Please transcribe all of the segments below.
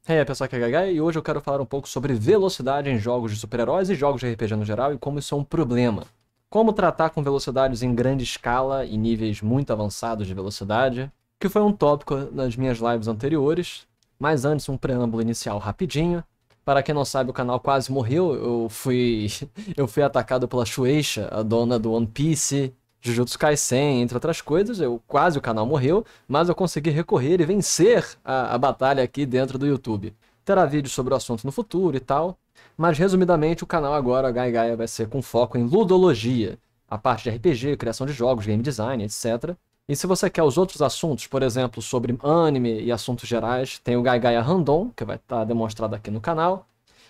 E aí, pessoal, aqui é Gagai, e hoje eu quero falar um pouco sobre velocidade em jogos de super-heróis e jogos de RPG no geral e como isso é um problema. Como tratar com velocidades em grande escala e níveis muito avançados de velocidade, que foi um tópico nas minhas lives anteriores. Mas antes, um preâmbulo inicial rapidinho. Para quem não sabe, o canal quase morreu. Eu fui atacado pela Shueisha, a dona do One Piece, Jujutsu Kaisen, entre outras coisas. O canal morreu, mas eu consegui recorrer e vencer a batalha aqui dentro do YouTube. Terá vídeos sobre o assunto no futuro e tal, mas resumidamente o canal agora, Gaia, vai ser com foco em ludologia, a parte de RPG, criação de jogos, game design, etc. E se você quer os outros assuntos, por exemplo, sobre anime e assuntos gerais, tem o Gaia Random, que vai estar demonstrado aqui no canal.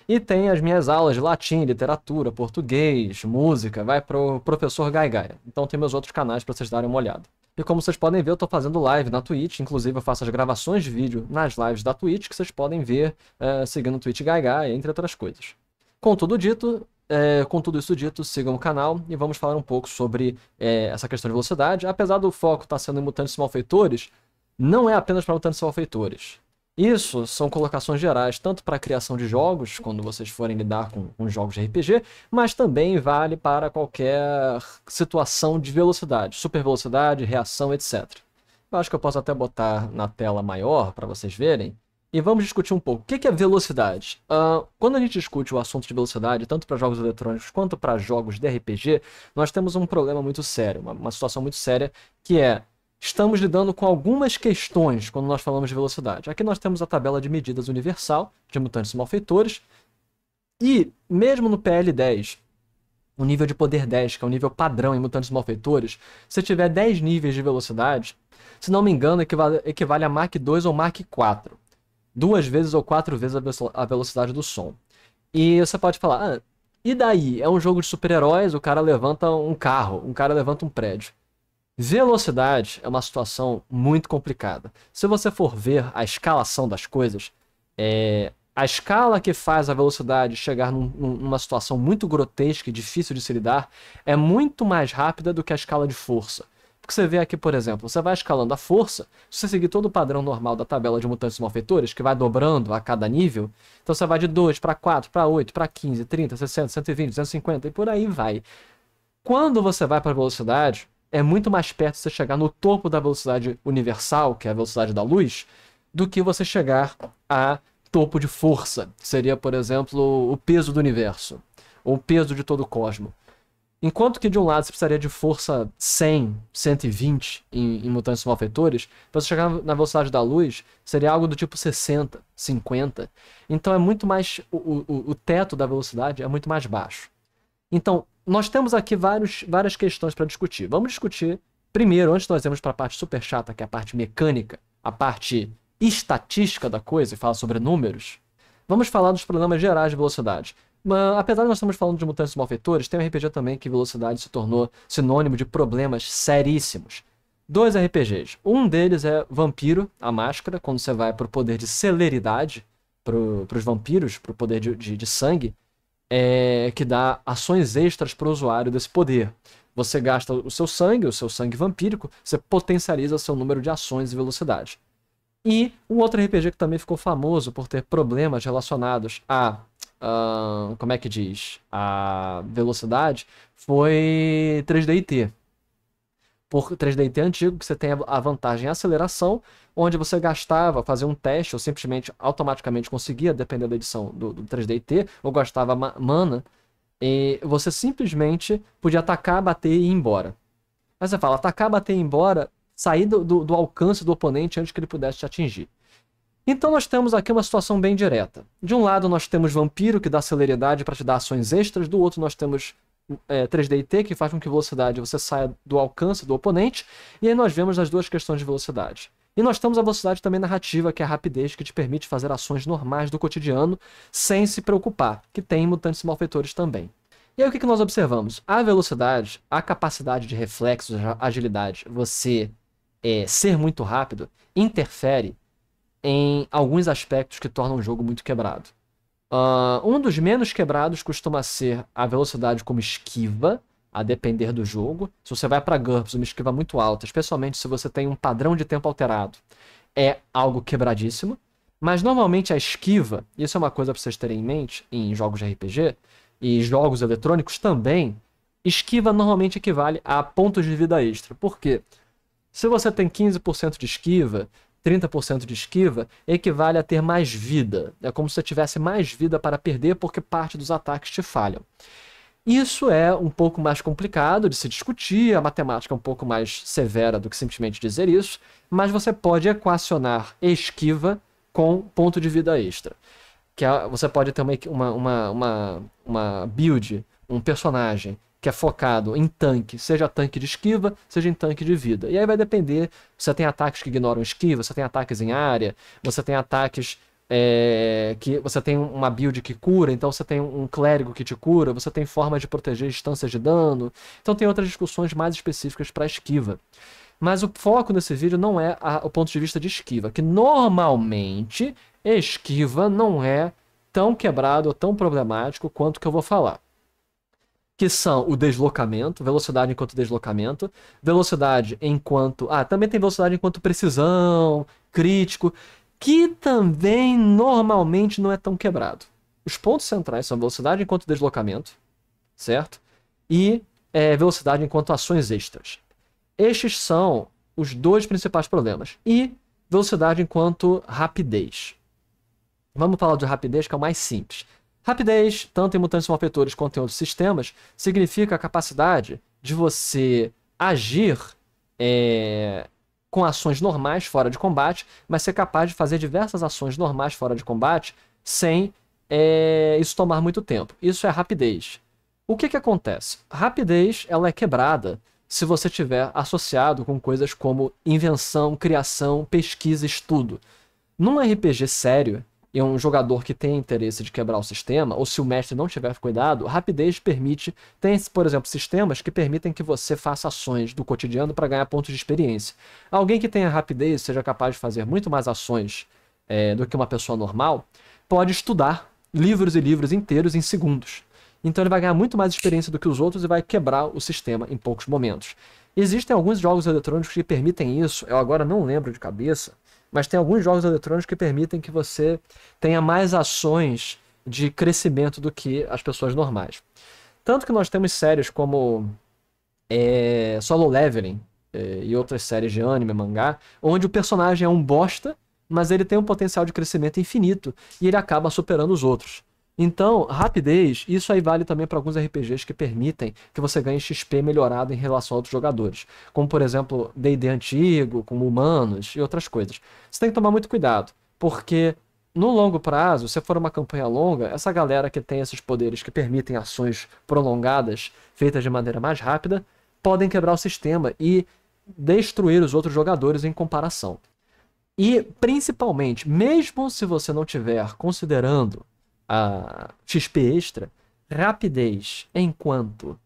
E tem as minhas aulas de latim, literatura, português, música, vai pro professor Gaia. Então tem meus outros canais para vocês darem uma olhada. E como vocês podem ver, eu tô fazendo live na Twitch, inclusive eu faço as gravações de vídeo nas lives da Twitch, que vocês podem ver seguindo o Twitch Gaia, entre outras coisas. Com tudo isso dito, sigam o canal e vamos falar um pouco sobre essa questão de velocidade. Apesar do foco estar sendo em mutantes malfeitores, não é apenas para mutantes malfeitores. Isso são colocações gerais, tanto para a criação de jogos, quando vocês forem lidar com jogos de RPG, mas também vale para qualquer situação de velocidade, super velocidade, reação, etc. Eu acho que eu posso até botar na tela maior para vocês verem. E vamos discutir um pouco. O que é velocidade? Quando a gente discute o assunto de velocidade, tanto para jogos eletrônicos quanto para jogos de RPG, nós temos um problema muito sério, uma situação muito séria, que é: estamos lidando com algumas questões quando nós falamos de velocidade. Aqui nós temos a tabela de medidas universal de mutantes e malfeitores. E mesmo no PL10, o nível de poder 10, que é o nível padrão em mutantes e malfeitores, se tiver 10 níveis de velocidade, se não me engano, equivale a Mach 2 ou Mach 4. 2 vezes ou 4 vezes a velocidade do som. E você pode falar, e daí? É um jogo de super-heróis, o cara levanta um carro, um cara levanta um prédio. Velocidade é uma situação muito complicada. Se você for ver a escalação das coisas, a escala que faz a velocidade chegar numa situação muito grotesca e difícil de se lidar é muito mais rápida do que a escala de força. Porque você vê aqui, por exemplo, você vai escalando a força, se você seguir todo o padrão normal da tabela de mutantes e malfeitores, que vai dobrando a cada nível, então você vai de 2 para 4, para 8, para 15, 30, 60, 120, 250 e por aí vai. Quando você vai para a velocidade, é muito mais perto de você chegar no topo da velocidade universal, que é a velocidade da luz, do que você chegar a topo de força, que seria, por exemplo, o peso do universo, ou o peso de todo o cosmos. Enquanto que de um lado você precisaria de força 100, 120 em mutantes e malfeitores, para você chegar na velocidade da luz, seria algo do tipo 60, 50. Então é muito mais. O teto da velocidade é muito mais baixo. Então, nós temos aqui várias questões para discutir. Vamos discutir primeiro, antes de nós irmos para a parte super chata, que é a parte mecânica, a parte estatística da coisa, e fala sobre números. Vamos falar dos problemas gerais de velocidade. Mas, apesar de nós estamos falando de mutantes e malfeitores, tem um RPG também que velocidade se tornou sinônimo de problemas seríssimos. 2 RPGs. Um deles é Vampiro, a Máscara, quando você vai para o poder de celeridade, para os vampiros, para o poder de sangue, que dá ações extras para o usuário desse poder. Você gasta o seu sangue vampírico, você potencializa seu número de ações e velocidade. E um outro RPG que também ficou famoso por ter problemas relacionados como é que diz? A velocidade foi 3DT. Por 3DT antigo, que você tem a vantagem em aceleração, onde você gastava, fazia um teste, ou simplesmente automaticamente conseguia, dependendo da edição do 3DT, ou gastava mana, e você simplesmente podia atacar, bater e ir embora. Mas você fala, atacar, bater e ir embora, sair do alcance do oponente antes que ele pudesse te atingir. Então nós temos aqui uma situação bem direta. De um lado nós temos Vampiro, que dá celeridade para te dar ações extras, do outro nós temos 3DT, que faz com que velocidade você saia do alcance do oponente, e aí nós vemos as duas questões de velocidade. E nós temos a velocidade também narrativa, que é a rapidez, que te permite fazer ações normais do cotidiano sem se preocupar, que tem em mutantes e malfeitores também. E aí o que nós observamos? A velocidade, a capacidade de reflexos, agilidade, você ser muito rápido, interfere em alguns aspectos que tornam o jogo muito quebrado. Um dos menos quebrados costuma ser a velocidade como esquiva, a depender do jogo. Se você vai para GURPS, uma esquiva muito alta, especialmente se você tem um padrão de tempo alterado, é algo quebradíssimo. Mas normalmente a esquiva, isso é uma coisa para vocês terem em mente em jogos de RPG e jogos eletrônicos também, esquiva normalmente equivale a pontos de vida extra. Por quê? Se você tem 15% de esquiva, 30% de esquiva, equivale a ter mais vida. É como se você tivesse mais vida para perder porque parte dos ataques te falham. Isso é um pouco mais complicado de se discutir, a matemática é um pouco mais severa do que simplesmente dizer isso, mas você pode equacionar esquiva com ponto de vida extra. Você pode ter uma build, um personagem que é focado em tanque, seja tanque de esquiva, seja em tanque de vida. E aí vai depender, você tem ataques que ignoram esquiva, você tem ataques em área, você tem ataques que você tem uma build que cura, então você tem um clérigo que te cura, você tem formas de proteger distâncias de dano, então tem outras discussões mais específicas para esquiva. Mas o foco nesse vídeo não é o ponto de vista de esquiva, que normalmente esquiva não é tão quebrado ou tão problemático quanto que eu vou falar. Que são o deslocamento, velocidade enquanto deslocamento, velocidade enquanto... também tem velocidade enquanto precisão, crítico, que também normalmente não é tão quebrado. Os pontos centrais são velocidade enquanto deslocamento, certo? E velocidade enquanto ações extras. Estes são os dois principais problemas. E velocidade enquanto rapidez. Vamos falar de rapidez, que é o mais simples. Rapidez, tanto em mutantes malfeitores quanto em outros sistemas, significa a capacidade de você agir com ações normais fora de combate, mas ser capaz de fazer diversas ações normais fora de combate sem isso tomar muito tempo. Isso é rapidez. O que acontece? Rapidez ela é quebrada se você tiver associado com coisas como invenção, criação, pesquisa, estudo. Num RPG sério, e um jogador que tem interesse de quebrar o sistema, ou se o mestre não tiver cuidado, rapidez permite... Tem, por exemplo, sistemas que permitem que você faça ações do cotidiano para ganhar pontos de experiência. Alguém que tenha rapidez, seja capaz de fazer muito mais ações do que uma pessoa normal, pode estudar livros e livros inteiros em segundos. Então ele vai ganhar muito mais experiência do que os outros e vai quebrar o sistema em poucos momentos. Existem alguns jogos eletrônicos que permitem isso, eu agora não lembro de cabeça, mas tem alguns jogos eletrônicos que permitem que você tenha mais ações de crescimento do que as pessoas normais. Tanto que nós temos séries como Solo Leveling e outras séries de anime, mangá, onde o personagem é um bosta, mas ele tem um potencial de crescimento infinito e ele acaba superando os outros. Então, rapidez, isso aí vale também para alguns RPGs que permitem que você ganhe XP melhorado em relação a outros jogadores. Como, por exemplo, D&D antigo, como Humanos e outras coisas. Você tem que tomar muito cuidado, porque no longo prazo, se for uma campanha longa, essa galera que tem esses poderes que permitem ações prolongadas, feitas de maneira mais rápida, podem quebrar o sistema e destruir os outros jogadores em comparação. E, principalmente, mesmo se você não estiver considerando a XP extra, rapidez enquanto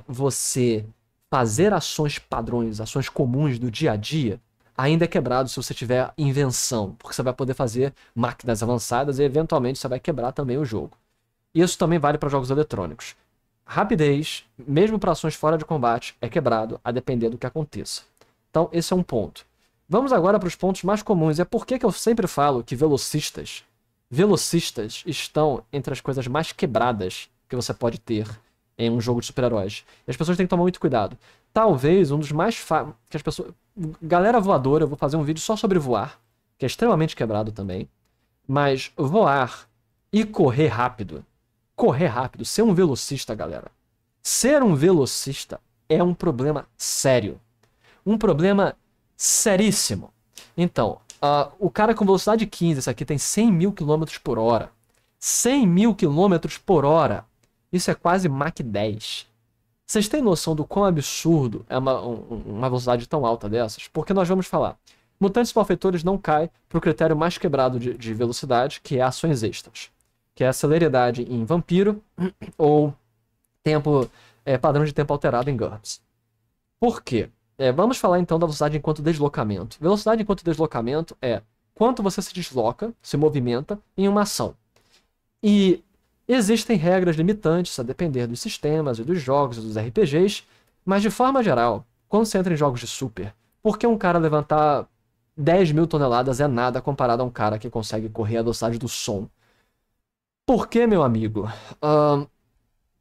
você fazer ações padrões, ações comuns do dia a dia, ainda é quebrado se você tiver invenção, porque você vai poder fazer máquinas avançadas e eventualmente você vai quebrar também o jogo. Isso também vale para jogos eletrônicos. Rapidez, mesmo para ações fora de combate, é quebrado a depender do que aconteça. Então esse é um ponto. Vamos agora para os pontos mais comuns. É por que eu sempre falo que velocistas estão entre as coisas mais quebradas que você pode ter em um jogo de super-heróis. E as pessoas têm que tomar muito cuidado. Talvez um dos mais que as pessoas... Galera voadora, eu vou fazer um vídeo só sobre voar, que é extremamente quebrado também. Mas voar e correr rápido. Correr rápido, ser um velocista, galera. Ser um velocista é um problema sério. Um problema seríssimo. Então, o cara com velocidade 15, esse aqui tem 100 mil km por hora. 100 mil km por hora. Isso é quase Mach 10. Vocês têm noção do quão absurdo é uma velocidade tão alta dessas? Porque nós vamos falar. Mutantes malfeitores não cai para o critério mais quebrado de velocidade, que é ações extras. Que é a celeridade em vampiro ou padrão de tempo alterado em GURPS. Por quê? Vamos falar então da velocidade enquanto deslocamento. Velocidade enquanto deslocamento é quanto você se desloca, se movimenta em uma ação. E existem regras limitantes a depender dos sistemas e dos jogos e dos RPGs, mas de forma geral, quando você entra em jogos de super, por que um cara levantar 10.000 toneladas é nada comparado a um cara que consegue correr a velocidade do som. Por quê, meu amigo?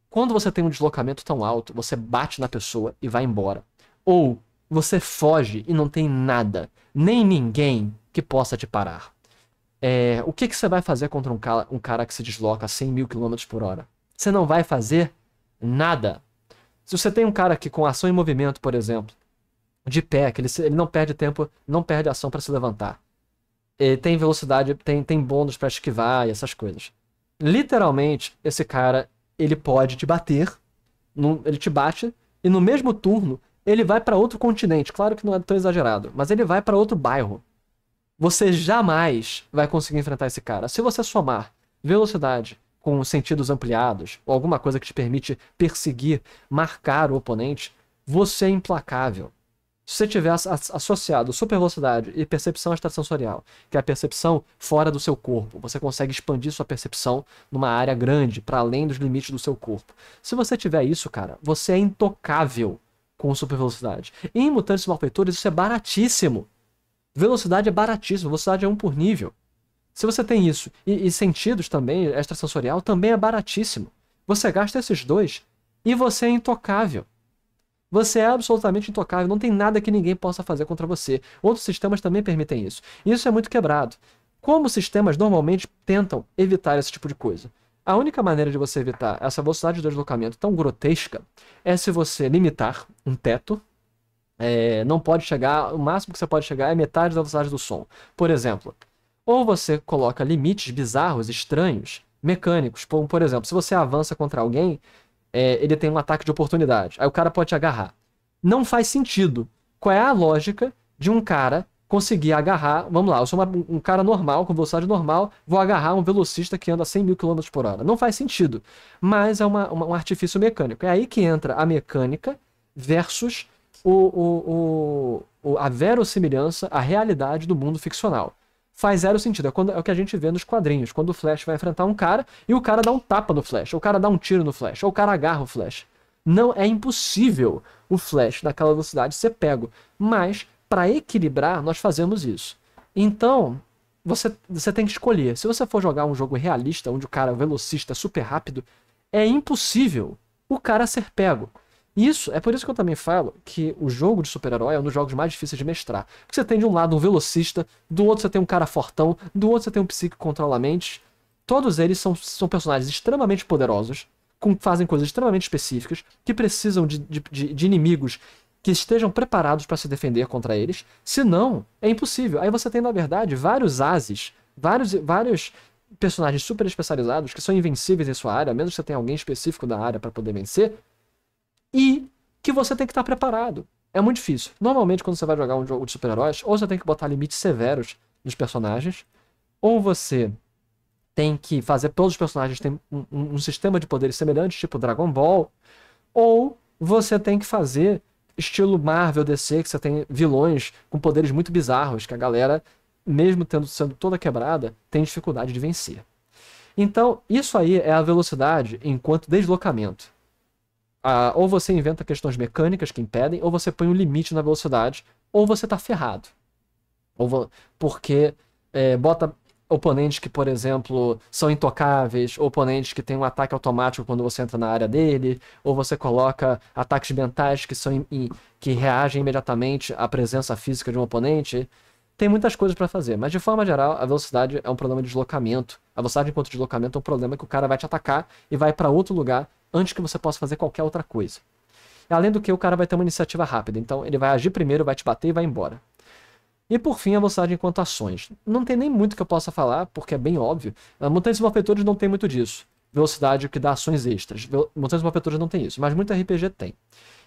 Quando você tem um deslocamento tão alto, você bate na pessoa e vai embora. Ou você foge e não tem nada, nem ninguém que possa te parar. O que você vai fazer contra um cara que se desloca a 100.000 km por hora? Você não vai fazer nada. Se você tem um cara que com ação em movimento, por exemplo, de pé, que ele não perde tempo, não perde ação para se levantar. Ele tem velocidade, tem bônus para esquivar e essas coisas. Literalmente, esse cara, ele pode te bater, ele te bate, e no mesmo turno, ele vai para outro continente. Claro que não é tão exagerado, mas ele vai para outro bairro. Você jamais vai conseguir enfrentar esse cara. Se você somar velocidade com sentidos ampliados, ou alguma coisa que te permite perseguir, marcar o oponente, você é implacável. Se você tiver associado super velocidade e percepção extrasensorial, que é a percepção fora do seu corpo, você consegue expandir sua percepção numa área grande, para além dos limites do seu corpo. Se você tiver isso, cara, você é intocável com super velocidade. E em Mutantes Malfeitores isso é baratíssimo. Velocidade é baratíssimo, velocidade é 1 por nível. Se você tem isso, e sentidos também, extrasensorial, também é baratíssimo. Você gasta esses dois e você é intocável. Você é absolutamente intocável, não tem nada que ninguém possa fazer contra você. Outros sistemas também permitem isso. Isso é muito quebrado. Como sistemas normalmente tentam evitar esse tipo de coisa? A única maneira de você evitar essa velocidade de deslocamento tão grotesca é se você limitar um teto. Não pode chegar, o máximo que você pode chegar é metade da velocidade do som. Por exemplo, ou você coloca limites bizarros, estranhos, mecânicos. Por exemplo, se você avança contra alguém, ele tem um ataque de oportunidade. Aí o cara pode te agarrar. Não faz sentido. Qual é a lógica de um cara conseguir agarrar... Vamos lá, eu sou um cara normal, com velocidade normal, vou agarrar um velocista que anda a 100.000 km por hora. Não faz sentido. Mas é um artifício mecânico. É aí que entra a mecânica versus a verossimilhança, a realidade do mundo ficcional. Faz zero sentido. É o que a gente vê nos quadrinhos. Quando o Flash vai enfrentar um cara e o cara dá um tapa no Flash, ou o cara dá um tiro no Flash, ou o cara agarra o Flash. Não é impossível o Flash naquela velocidade ser pego. Mas, para equilibrar, nós fazemos isso. Então, você tem que escolher. Se você for jogar um jogo realista, onde o cara é velocista super rápido, é impossível o cara ser pego. É por isso que eu também falo que o jogo de super-herói é um dos jogos mais difíceis de mestrar. Porque você tem de um lado um velocista, do outro você tem um cara fortão, do outro você tem um psíquico que controla a mente. Todos eles são personagens extremamente poderosos, fazem coisas extremamente específicas, que precisam de inimigos que estejam preparados para se defender contra eles. Senão, é impossível. Aí você tem, na verdade, vários ases, vários personagens super especializados que são invencíveis em sua área, a menos que você tenha alguém específico da área para poder vencer. E que você tem que estar preparado. É muito difícil. Normalmente, quando você vai jogar um jogo de super-heróis, ou você tem que botar limites severos nos personagens, ou você tem que fazer todos os personagens terem um sistema de poderes semelhante, tipo Dragon Ball, ou você tem que fazer estilo Marvel, DC, que você tem vilões com poderes muito bizarros, que a galera, mesmo sendo toda quebrada, tem dificuldade de vencer. Então, isso aí é a velocidade enquanto deslocamento. Ou você inventa questões mecânicas que impedem, ou você põe um limite na velocidade, ou você tá ferrado. Porque bota oponentes que, por exemplo, são intocáveis, oponentes que têm um ataque automático quando você entra na área dele, ou você coloca ataques mentais que reagem imediatamente à presença física de um oponente. Tem muitas coisas para fazer, mas de forma geral, a velocidade é um problema de deslocamento. A velocidade enquanto deslocamento é um problema que o cara vai te atacar e vai para outro lugar antes que você possa fazer qualquer outra coisa. Além do que, o cara vai ter uma iniciativa rápida, então ele vai agir primeiro, vai te bater e vai embora. E por fim, a velocidade enquanto ações. Não tem nem muito que eu possa falar, porque é bem óbvio. Mutantes Malfeitores não tem muito disso. Velocidade que dá ações extras. Mutantes Malfeitores não tem isso, mas muito RPG tem.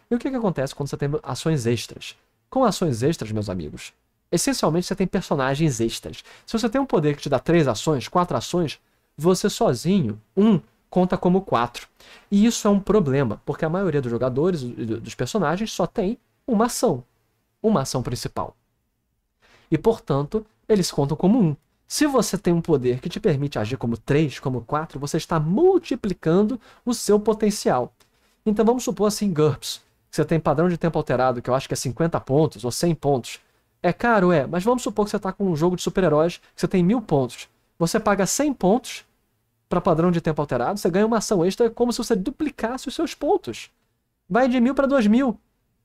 E o que acontece quando você tem ações extras? Com ações extras, meus amigos, essencialmente você tem personagens extras. Se você tem um poder que te dá 3 ações, 4 ações, você sozinho, conta como 4. E isso é um problema, porque a maioria dos jogadores, dos personagens, só tem uma ação principal. E, portanto, eles contam como 1. Se você tem um poder que te permite agir como 3, como 4, você está multiplicando o seu potencial. Então vamos supor assim, GURPS, que você tem padrão de tempo alterado, que eu acho que é 50 pontos ou 100 pontos. É caro? É, mas vamos supor que você está com um jogo de super-heróis que você tem 1000 pontos. Você paga 100 pontos para padrão de tempo alterado, você ganha uma ação extra como se você duplicasse os seus pontos. Vai de 1000 para 2000.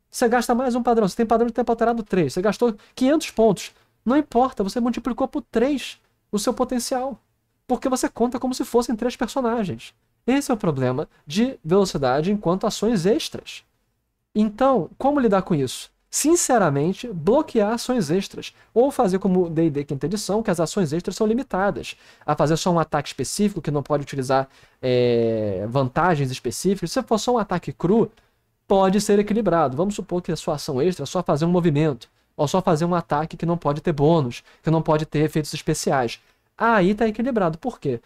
Você gasta mais um padrão. Você tem padrão de tempo alterado 3. Você gastou 500 pontos. Não importa, você multiplicou por 3 o seu potencial. Porque você conta como se fossem 3 personagens. Esse é o problema de velocidade enquanto ações extras. Então, como lidar com isso? Sinceramente, bloquear ações extras. Ou fazer como o D&D quinta edição, que as ações extras são limitadas. A fazer só um ataque específico, que não pode utilizar vantagens específicas. Se for só um ataque cru, pode ser equilibrado. Vamos supor que a sua ação extra é só fazer um movimento. Ou só fazer um ataque que não pode ter bônus, que não pode ter efeitos especiais. Aí está equilibrado. Por quê?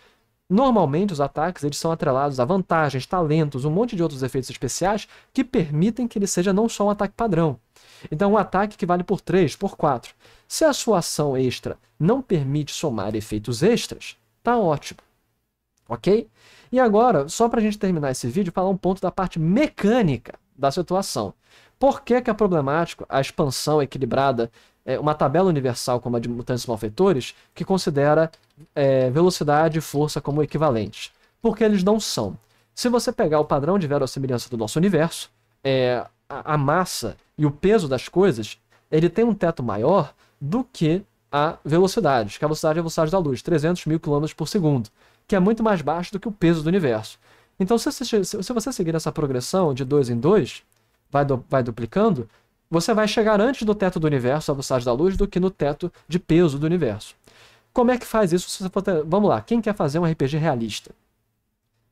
Normalmente os ataques eles são atrelados a vantagens, talentos, um monte de outros efeitos especiais que permitem que ele seja não só um ataque padrão. Então um ataque que vale por 3, por 4. Se a sua ação extra não permite somar efeitos extras, tá ótimo. Ok? E agora, só para a gente terminar esse vídeo, falar um ponto da parte mecânica da situação. Por que é problemático a expansão equilibrada, uma tabela universal como a de Mutantes Malfeitores, que considera velocidade e força como equivalentes? Porque eles não são. Se você pegar o padrão de verossimilhança do nosso universo, a massa e o peso das coisas, ele tem um teto maior do que a velocidade, que a velocidade é a velocidade da luz, 300 mil km por segundo, que é muito mais baixo do que o peso do universo. Então, se você seguir essa progressão de 2 em 2, vai duplicando, você vai chegar antes do teto do universo, a velocidade da luz, do que no teto de peso do universo. Como é que faz isso? Vamos lá, quem quer fazer um RPG realista?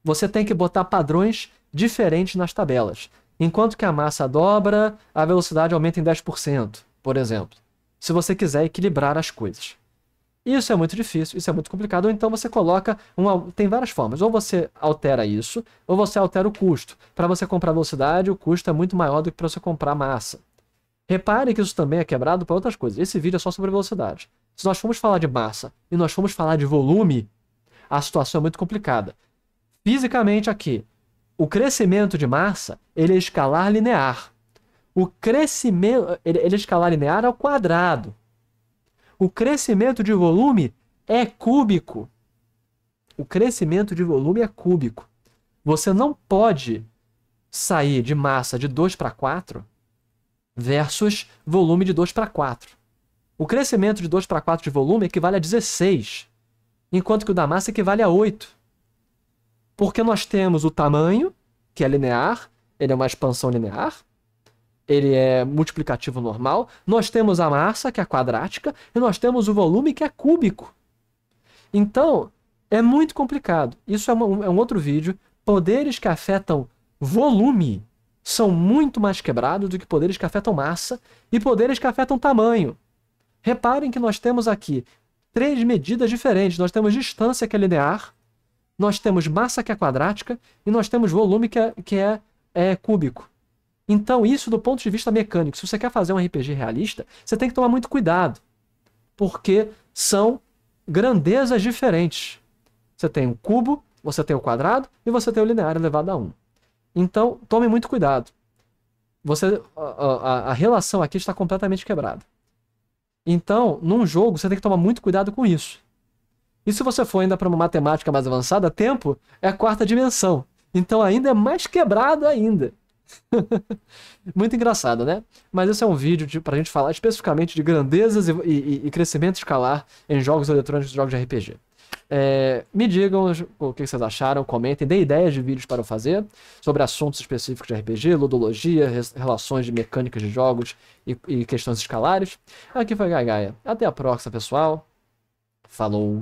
Você tem que botar padrões diferentes nas tabelas. Enquanto que a massa dobra, a velocidade aumenta em 10%, por exemplo. Se você quiser equilibrar as coisas. Isso é muito difícil, isso é muito complicado, ou então você coloca... Tem várias formas. Ou você altera isso, ou você altera o custo. Para você comprar velocidade, o custo é muito maior do que para você comprar massa. Repare que isso também é quebrado para outras coisas. Esse vídeo é só sobre velocidade. Se nós formos falar de massa e nós formos falar de volume, a situação é muito complicada. Fisicamente aqui, o crescimento de massa, ele é escalar linear. O crescimento, ele é escalar linear ao quadrado. O crescimento de volume é cúbico. O crescimento de volume é cúbico. Você não pode sair de massa de 2 para 4 versus volume de 2 para 4. O crescimento de 2 para 4 de volume equivale a 16, enquanto que o da massa equivale a 8. Porque nós temos o tamanho, que é linear, ele é uma expansão linear, ele é multiplicativo normal, nós temos a massa, que é quadrática, e nós temos o volume, que é cúbico. Então, é muito complicado. Isso é um outro vídeo. Poderes que afetam volume são muito mais quebrados do que poderes que afetam massa e poderes que afetam tamanho. Reparem que nós temos aqui 3 medidas diferentes. Nós temos distância, que é linear, nós temos massa, que é quadrática, e nós temos volume, que é cúbico. Então, isso do ponto de vista mecânico, se você quer fazer um RPG realista, você tem que tomar muito cuidado, porque são grandezas diferentes. Você tem o cubo, você tem o quadrado, e você tem o linear elevado a 1. Então, tome muito cuidado. A relação aqui está completamente quebrada. Então, num jogo, você tem que tomar muito cuidado com isso. E se você for ainda para uma matemática mais avançada, tempo é a 4ª dimensão. Então, ainda é mais quebrado ainda. Muito engraçado, né? Mas esse é um vídeo para a gente falar especificamente de grandezas e crescimento escalar em jogos eletrônicos e jogos de RPG. Me digam o que vocês acharam, comentem, deem ideias de vídeos para eu fazer sobre assuntos específicos de RPG, ludologia, relações de mecânicas de jogos e questões escalares. Aqui foi Gaia. Até a próxima, pessoal. Falou!